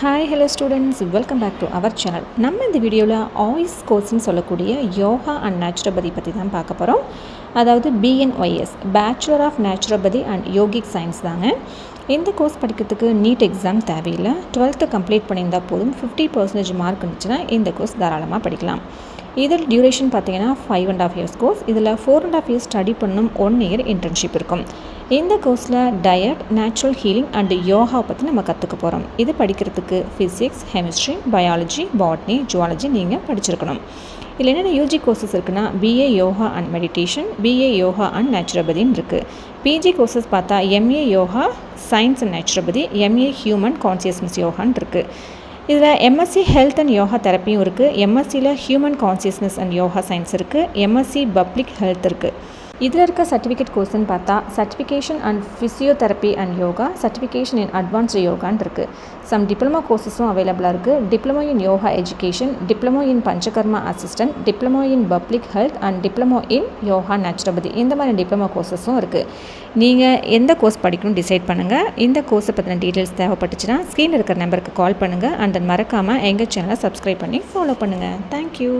Hi hello students, welcome back to our channel. நம்ம இந்த வீடியோவில் ஆய்ஸ் கோர்ஸ்னு சொல்லக்கூடிய யோகா அண்ட் நேச்சுரோபதி பற்றி தான் பார்க்க போகிறோம். அதாவது BNYS bachelor of naturopathy and yogic science தாங்க. இந்த கோர்ஸ் படிக்கிறதுக்கு நீட் எக்ஸாம் தேவையில்லை. 12th கம்ப்ளீட் பண்ணியிருந்தால் போதும். 50% மார்க் இருந்துச்சுன்னா இந்த கோர்ஸ் தாராளமாக படிக்கலாம். இதில் டியூரேஷன் பார்த்தீங்கன்னா 5.5 years கோர்ஸ். இதில் 4.5 years ஸ்டடி பண்ணணும், 1 year இன்டர்ன்ஷிப் இருக்கும். இந்த கோர்ஸில் diet, natural healing and yoga பற்றி நம்ம கற்றுக்க போகிறோம். இது படிக்கிறதுக்கு physics, chemistry, biology, botany, zoology நீங்கள் படிச்சிருக்கணும். இதில் என்னென்ன யூஜி கோர்சஸ் இருக்குன்னா BA yoga and meditation, BA yoga and நேச்சுரோபதின்னு இருக்குது. பிஜி கோர்சஸ் பார்த்தா MA yoga science and naturopathy, MA human consciousness யோகான்னு இருக்குது. இதில் MSc ஹெல்த் அண்ட் யோகா தெரப்பியும் இருக்குது. MScயில் human consciousness and yoga science இருக்குது. MSc பப்ளிக் ஹெல்த் இருக்குது. இதில் இருக்க சர்டிஃபிகேட் கோர்ஸ்ன்னு பார்த்தா certification and physiotherapy and yoga, certification in advanced யோகான்னு இருக்குது. சம் டிப்ளமோ கோர்சஸும் அவைலபிளாக இருக்குது. Diploma in yoga education, diploma in panchakarma assistant, diploma in public health and diploma in yoga naturopathy, இந்த மாதிரி டிப்ளமோ கோர்சஸும் இருக்குது. நீங்கள் எந்த கோர்ஸ் படிக்கணும்னு டிசைட் பண்ணுங்கள். இந்த கோர்ஸை பற்றின டீட்டெயில்ஸ் தேவைப்பட்டுச்சுன்னா ஸ்க்ரீனில் இருக்கிற நம்பருக்கு கால் பண்ணுங்கள். அண்ட் மறக்காமல் எங்கள் சேனலை சப்ஸ்கிரைப் பண்ணி ஃபாலோ பண்ணுங்கள். தேங்க்யூ.